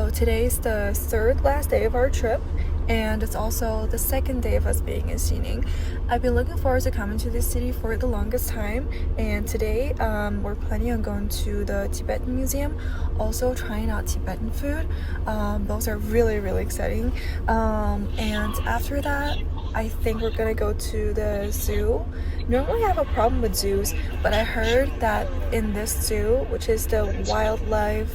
So today's the third last day of our trip, and it's also the second day of us being in Xining. I've been looking forward to coming to this city for the longest time, and today we're planning on going to the Tibetan museum, also trying out Tibetan food. Those are really exciting. And after that, I think we're gonna go to the zoo. Normally I have a problem with zoos, but I heard that in this zoo, which is the wildlife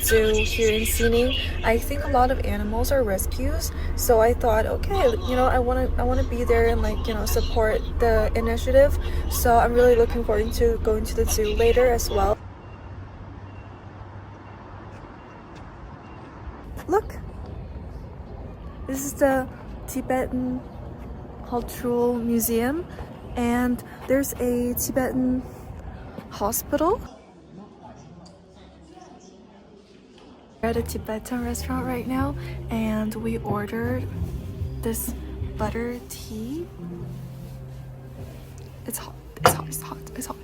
zoo here in Xining, I think a lot of animals are rescues. So I thought, okay, I wanna be there and support the initiative. So I'm really looking forward to going to the zoo later as well. Look, this is the Tibetan Cultural Museum, and there's a Tibetan hospital. We're at a Tibetan restaurant right now, and we ordered this butter tea. It's hot, it's hot, it's hot, it's hot.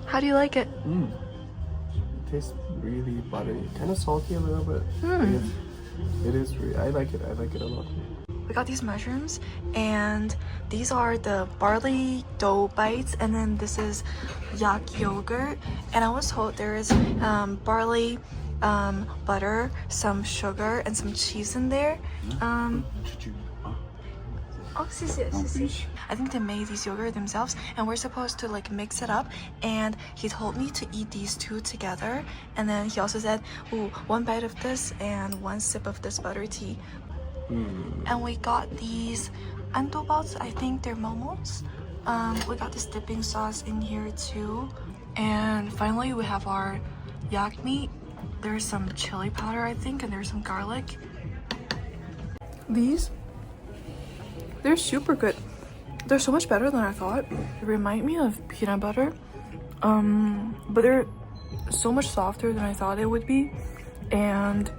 How do you like it? It tastes really buttery, kind of salty a little bit. It is really, I like it a lot. We got these mushrooms, and these are the barley dough bites, and then this is yak yogurt, and I was told there is barley butter, some sugar, and some cheese in there. Oh, I think they made these yogurt themselves, and we're supposed to mix it up, and he told me to eat these two together, and then he also said, ooh, one bite of this and one sip of this butter tea. And we got these antobaos, I think they're momos. We got this dipping sauce in here too, and finally we have our yak meat. There's some chili powder, I think, and there's some garlic. They're super good. They're so much better than I thought. They remind me of peanut butter, but they're so much softer than I thought it would be, and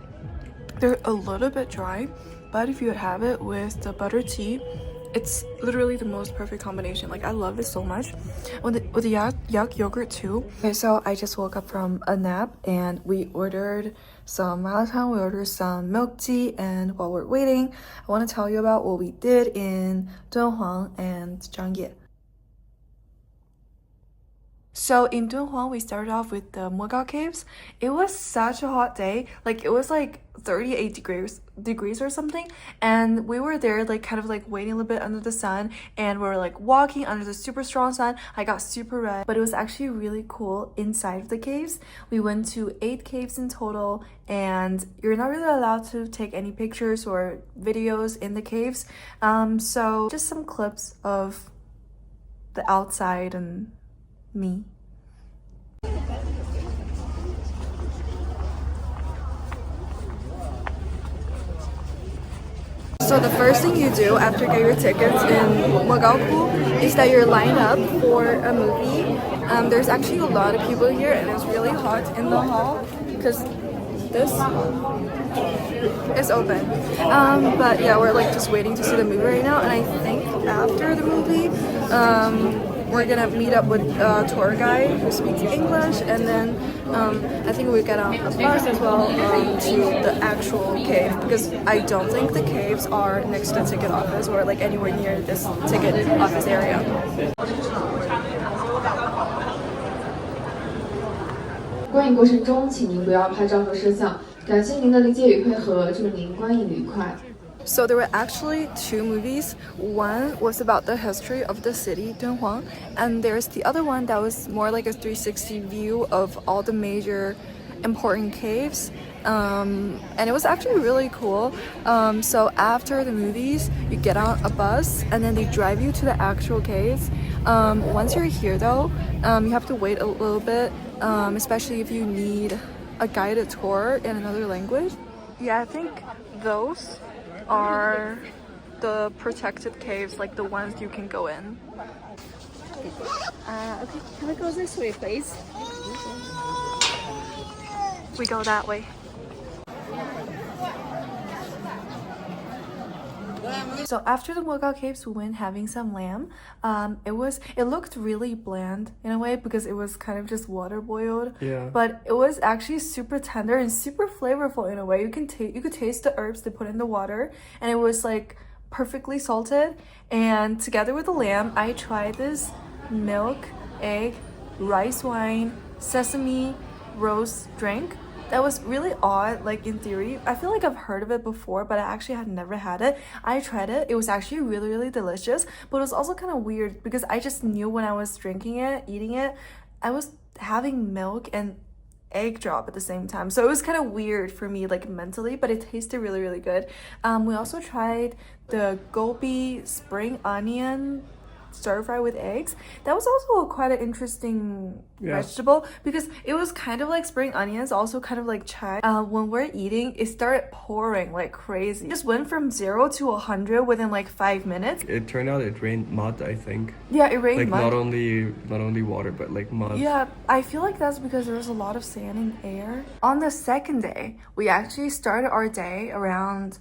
they're a little bit dry, but if you have it with the butter tea, it's literally the most perfect combination. I love it so much. With the yak yogurt too. Okay, so I just woke up from a nap, and we ordered some malatang, we ordered some milk tea, and while we're waiting, I want to tell you about what we did in Dunhuang and Zhangye. So in Dunhuang, we started off with the Mogao caves. It was such a hot day. It was 38 degrees or something, and we were there waiting a little bit under the sun, and we were walking under the super strong sun. I got super red, but it was actually really cool inside of the caves. We went to 8 caves in total, and you're not really allowed to take any pictures or videos in the caves. So just some clips of the outside and me. So the first thing you do after getting your tickets in Mogao is that you're lined up for a movie. There's actually a lot of people here, and it's really hot in the hall because this is open. But yeah, we're just waiting to see the movie right now, and I think after the movie, we're gonna meet up with a tour guide who speaks English, and then I think we get on a bus as well to the actual cave, because I don't think the caves are next to the ticket office or anywhere near this ticket office area. 观影过程中，请您不要拍照和摄像。感谢您的理解与配合，祝您观影愉快。 So there were actually 2 movies. One was about the history of the city, Dunhuang, and there's the other one that was more like a 360 view of all the major important caves. And it was actually really cool. So after the movies, you get on a bus, and then they drive you to the actual caves. Once you're here though, you have to wait a little bit, especially if you need a guided tour in another language. Yeah, I think those are the protected caves, the ones you can go in. Okay, can we go this way, please? We go that way. So after the Mogao caves, we went having some lamb. It looked really bland in a way because it was kind of just water boiled. Yeah. But it was actually super tender and super flavorful in a way. You could taste the herbs they put in the water, and it was like perfectly salted. And together with the lamb, I tried this milk, egg, rice wine, sesame rose drink. That was really odd, like in theory. I feel like I've heard of it before, but I actually had never had it. I tried it. It was actually really, really delicious, but it was also kind of weird because I just knew when I was drinking it, eating it, I was having milk and egg drop at the same time. So it was kind of weird for me, like mentally, but it tasted really, really good. We also tried the gobi spring onion stir fry with eggs. That was also quite an interesting vegetable because it was kind of like spring onions, also kind of like chai. When we're eating, it started pouring like crazy. It just went from 0 to 100 within like 5 minutes. It turned out it rained mud, I think. Yeah, it rained like mud. not only water, but like mud. Yeah, I feel like that's because there was a lot of sand in the air. On the second day, we actually started our day around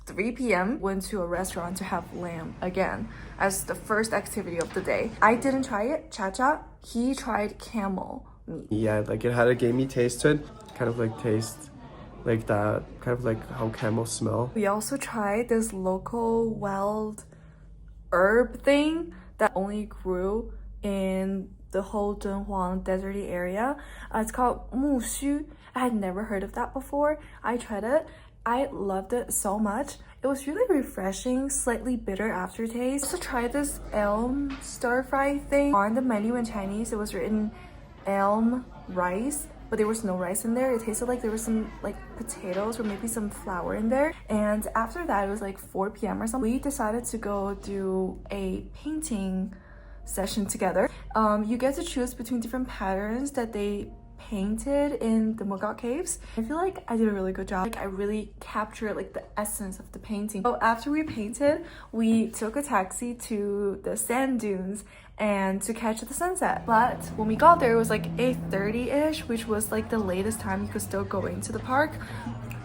3 p.m. Went to a restaurant to have lamb again as the first activity of the day. I didn't try it, Cha-Cha. He tried camel meat. Yeah, like it had a gamey taste to it. Kind of like taste like that, kind of like how camels smell. We also tried this local wild herb thing that only grew in the whole Dunhuang deserty area. It's called mushu. I had never heard of that before. I tried it. I loved it so much. It was really refreshing, slightly bitter aftertaste. I also tried this elm stir fry thing. On the menu in Chinese, it was written elm rice, but there was no rice in there. It tasted like there was some like potatoes or maybe some flour in there. And after that, it was like 4 p.m. or something. We decided to go do a painting session together. You get to choose between different patterns that they painted in the Mogao caves. I feel like I did a really good job. Like I really captured like the essence of the painting. So after we painted, we took a taxi to the sand dunes and to catch the sunset. But when we got there, it was like 8:30-ish, which was like the latest time you could still go into the park.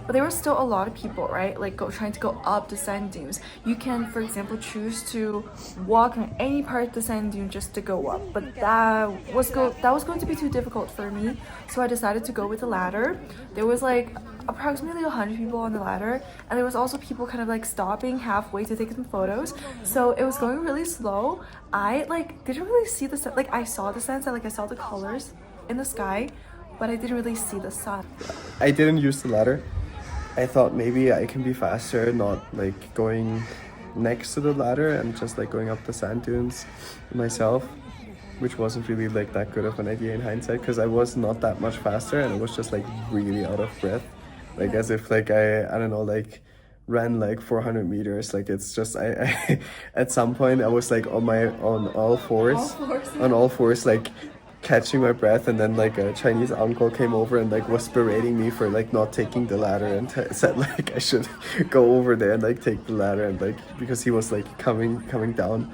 But there were still a lot of people, right? Like trying to go up the sand dunes. You can, for example, choose to walk on any part of the sand dune just to go up. But that was going to be too difficult for me. So I decided to go with the ladder. There was like approximately 100 people on the ladder. And there was also people kind of like stopping halfway to take some photos. So it was going really slow. I like didn't really see the sun. Like I saw the sunset, like I saw the colors in the sky, but I didn't really see the sun. I didn't use the ladder. I thought maybe I can be faster, not like going next to the ladder and just like going up the sand dunes myself, which wasn't really like that good of an idea in hindsight because I was not that much faster and I was just like really out of breath, like as if like I don't know, like ran like 400 meters. Like it's just I at some point I was like on all fours like catching my breath, and then like a Chinese uncle came over and like was berating me for like not taking the ladder and said like I should go over there and like take the ladder, and like because he was like coming down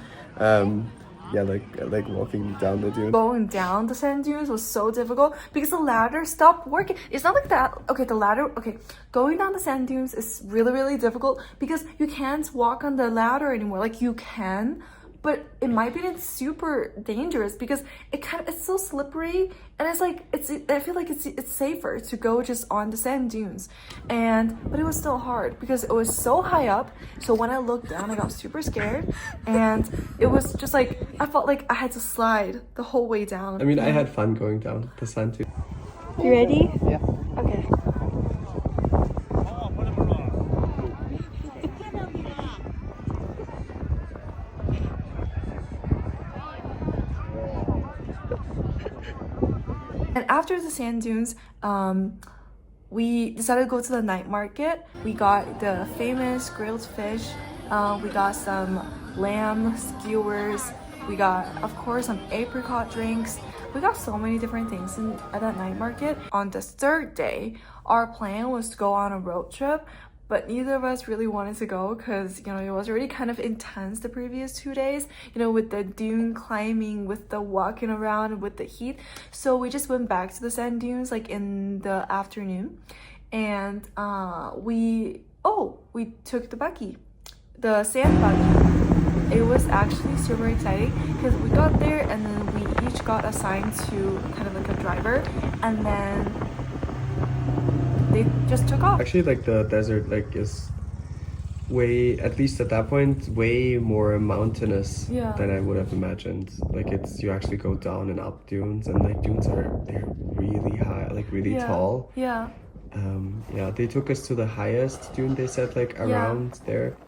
like walking down the dune. Going down the sand dunes was so difficult because the ladder stopped working. It's not like that. Okay, going down the sand dunes is really, really difficult because you can't walk on the ladder anymore. Like you can, but it might be super dangerous because it's so slippery, and it's like I feel like it's safer to go just on the sand dunes, but it was still hard because it was so high up. So when I looked down, I got super scared, and it was just like I felt like I had to slide the whole way down. I mean, I had fun going down the sand dune. You ready? Yeah. Okay. And after the sand dunes, we decided to go to the night market. We got the famous grilled fish. We got some lamb skewers. We got, of course, some apricot drinks. We got so many different things at that night market. On the third day, our plan was to go on a road trip, but neither of us really wanted to go because, you know, it was already kind of intense the previous 2 days, you know, with the dune climbing, with the walking around, with the heat. So we just went back to the sand dunes like in the afternoon, and we took the buggy. the sand buggy. It was actually super exciting because we got there and then we each got assigned to kind of like a driver, and then they just took off. Actually, like the desert like is way, at least at that point, way more mountainous than I would have imagined. Like you actually go down and up dunes, and like dunes they're really high, like really tall. Yeah. Yeah, they took us to the highest dune, they said, like around there.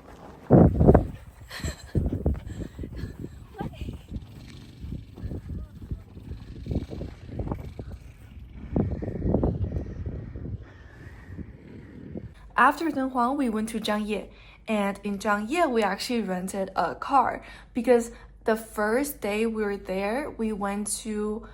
After Dunhuang, we went to Zhangye, and in Zhangye, we actually rented a car because the first day we were there, we went to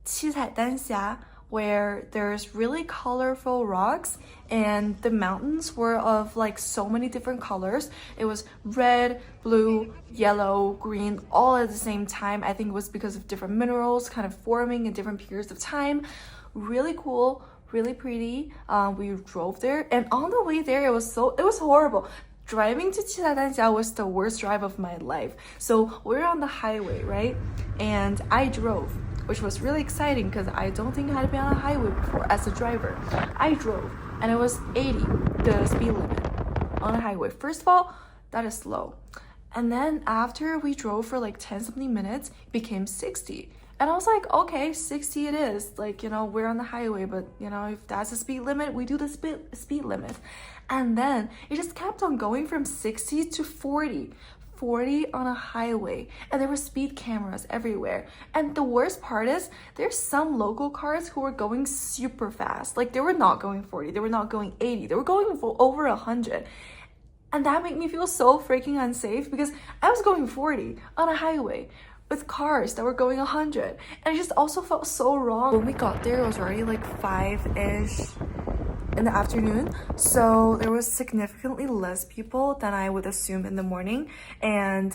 Qinghai, where there's really colorful rocks, and the mountains were of like so many different colors. It was red, blue, yellow, green, all at the same time. I think it was because of different minerals kind of forming in different periods of time. Really cool, really pretty. We drove there, and on the way there, it was horrible. Driving to Qinghai was the worst drive of my life. So we're on the highway, right? And I drove, which was really exciting because I don't think I had been on a highway before as a driver. I drove, and it was 80, the speed limit on a highway. First of all, that is slow. And then after we drove for like 10 something minutes, it became 60. And I was like, okay, 60 it is. Like, you know, we're on the highway, but you know, if that's the speed limit, we do the speed limit. And then it just kept on going from 60 to 40 on a highway, and there were speed cameras everywhere. And the worst part is there's some local cars who were going super fast. Like, they were not going 40, they were not going 80, they were going for over 100. And that made me feel so freaking unsafe because I was going 40 on a highway with cars that were going 100, and I just also felt so wrong. When we got there, it was already like 5-ish in the afternoon, so there was significantly less people than I would assume in the morning, and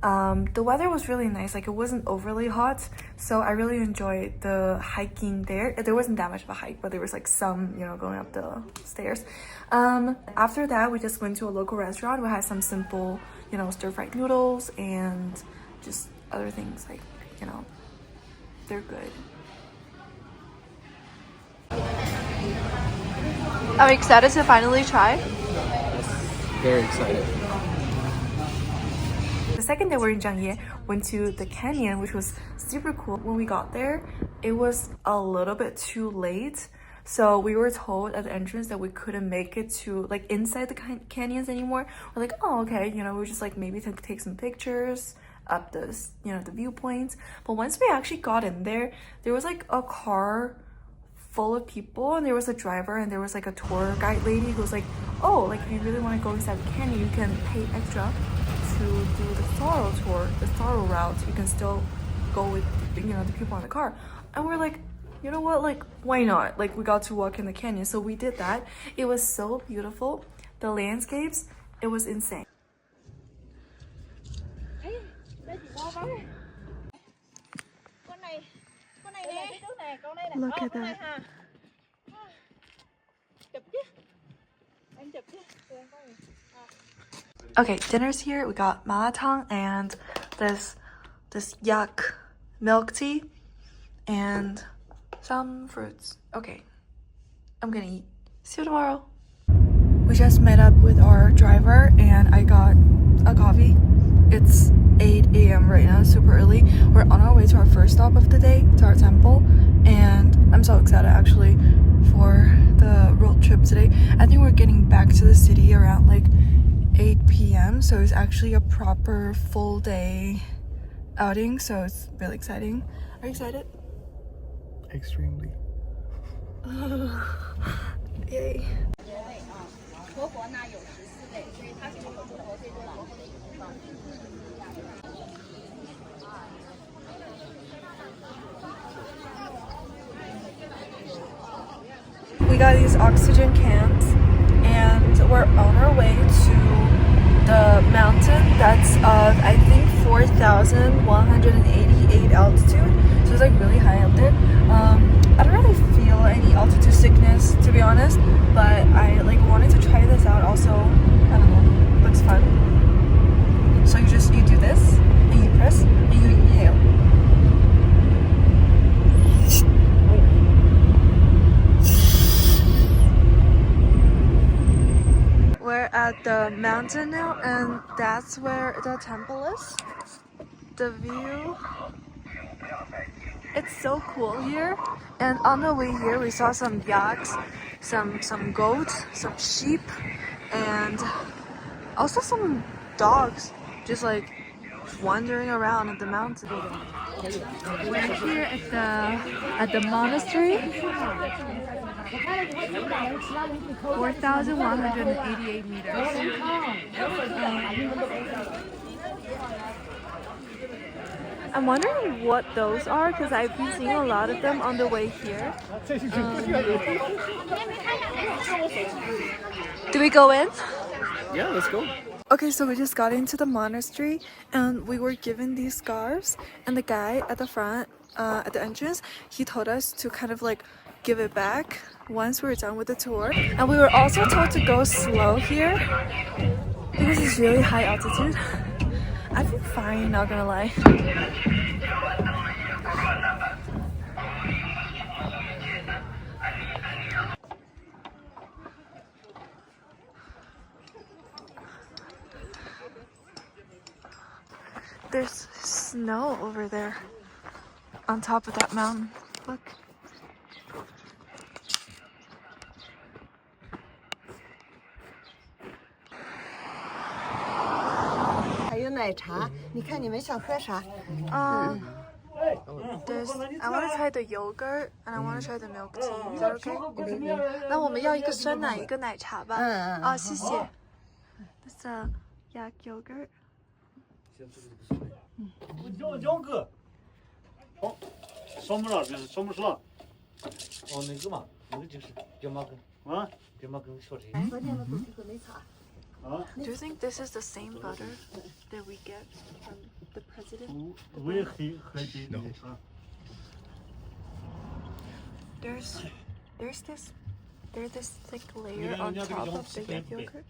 the weather was really nice. Like, it wasn't overly hot, so I really enjoyed the hiking there. There wasn't that much of a hike, but there was like some, you know, going up the stairs. After that, we just went to a local restaurant. We had some simple, you know, stir-fried noodles and just other things, like, you know, they're good. I'm excited to finally try. Very excited. The second day we're in Zhangye, went to the canyon, which was super cool. When we got there, it was a little bit too late. So we were told at the entrance that we couldn't make it to like inside the canyons anymore. We're like, oh, okay, you know, we just like maybe take some pictures up the, you know, the viewpoints. But once we actually got in there, there was like a car full of people, and there was a driver, and there was like a tour guide lady who was like, oh, like if you really want to go inside the canyon, you can pay extra to do the thorough tour, the thorough route. You can still go with, you know, the people in the car. And we're like, you know what, like, why not? Like, we got to walk in the canyon, so we did that. It was so beautiful. The landscapes, it was insane. Look at that. Okay, dinner's here. We got malatang and this yak milk tea and some fruits. Okay, I'm gonna eat. See you tomorrow. We just met up with our driver and I got a coffee. It's 8 a.m. right now, super early. We're on our way to our first stop of the day, to our temple, and I'm so excited actually for the road trip today. I think we're getting back to the city around like 8 p.m. so it's actually a proper full day outing, so it's really exciting. Are you excited? Extremely. Yay. We got these oxygen cans and we're on our way to the mountain that's of I think 4,188 altitude, so it's like really high up there. I don't really feel any altitude sickness, to be honest, but I like wanted to try this out. Also, I don't know, looks fun. So you do this, and you press, and you inhale. We're at the mountain now, and that's where the temple is. The view, it's so cool here. And on the way here, we saw some yaks, some goats, some sheep, and also some dogs, just like wandering around at the mountain. We're here at the monastery. 4,188 meters. I'm wondering what those are because I've been seeing a lot of them on the way here. Do we go in? Yeah, let's go. Okay, so we just got into the monastery and we were given these scarves, and the guy at the front, at the entrance, he told us to kind of like give it back once we were done with the tour. And we were also told to go slow here because it's really high altitude. I feel fine, not gonna lie. There's snow over there on top of that mountain. Look. 还有奶茶，你看你们想喝啥？ There's, I want to try the yogurt and I want to try the milk tea. Is that okay? 那我们要一个酸奶，一个奶茶吧。啊，谢谢。This yak yogurt. 两个。好，什么了？这是什么是了？哦，那个嘛，那个就是芝麻根啊，芝麻根小吃。昨天我都是喝奶茶。 Do you think this is the same butter that we get from the president? No. There's this thick layer on top of the yak yogurt.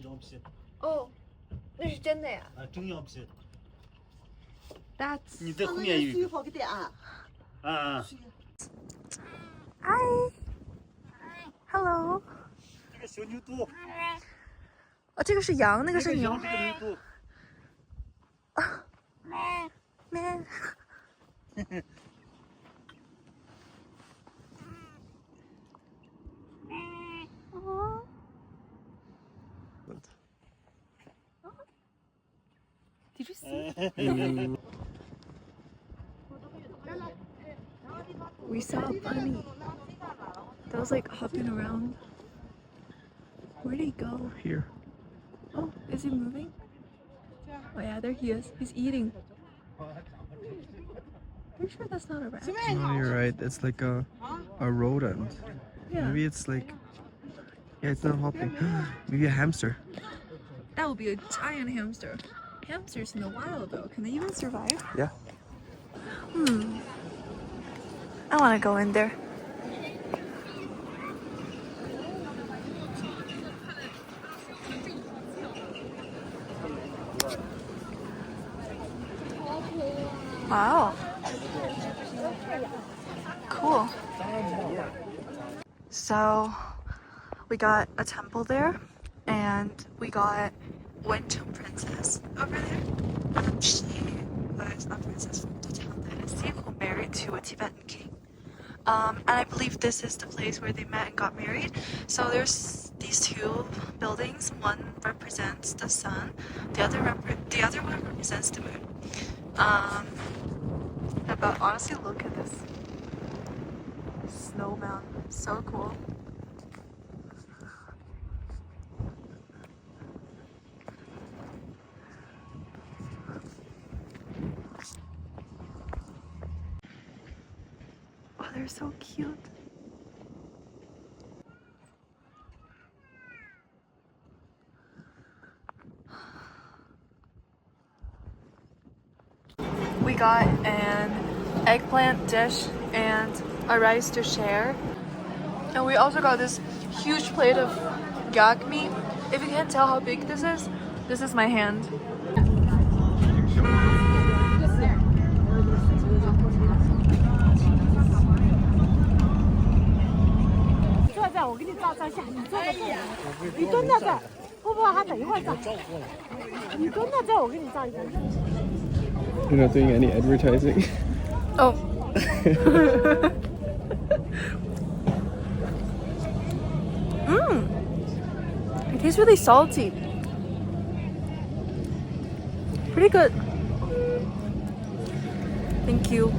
羊皮。哦，那是真的呀。啊，真羊皮。 That's. 你在后面有一个。好个点啊。啊。 Hi. Hello. 这个小牛犊。 哦，这个是羊，那个是牛。这个牛犊。啊 ，man。Did you see? We saw a bunny that was like hopping around. Where'd he go? Here. Oh, is he moving? Oh yeah, there he is. He's eating. Pretty sure that's not a rat. No, you're right. It's like a rodent. Yeah. Maybe it's like, yeah, it's not hopping. Maybe a hamster. That would be a giant hamster. Hamsters in the wild though, can they even survive? Yeah. I want to go in there. Wow. Cool. So we got a temple there, and we got Winter Princess over there. She was a princess from the Tang Dynasty who married to a Tibetan king. And I believe this is the place where they met and got married. So there's these two buildings. One represents the sun, the other one represents the moon. But honestly, look at this snow mountain. So cool. Oh, they're so cute. We got an eggplant dish and a rice to share. And we also got this huge plate of yak meat. If you can't tell how big this is my hand. 你蹲那这儿，不，还等一会儿照。你蹲那这儿，我给你照一张。 You're not doing any advertising. Oh. It tastes really salty. Pretty good. Thank you.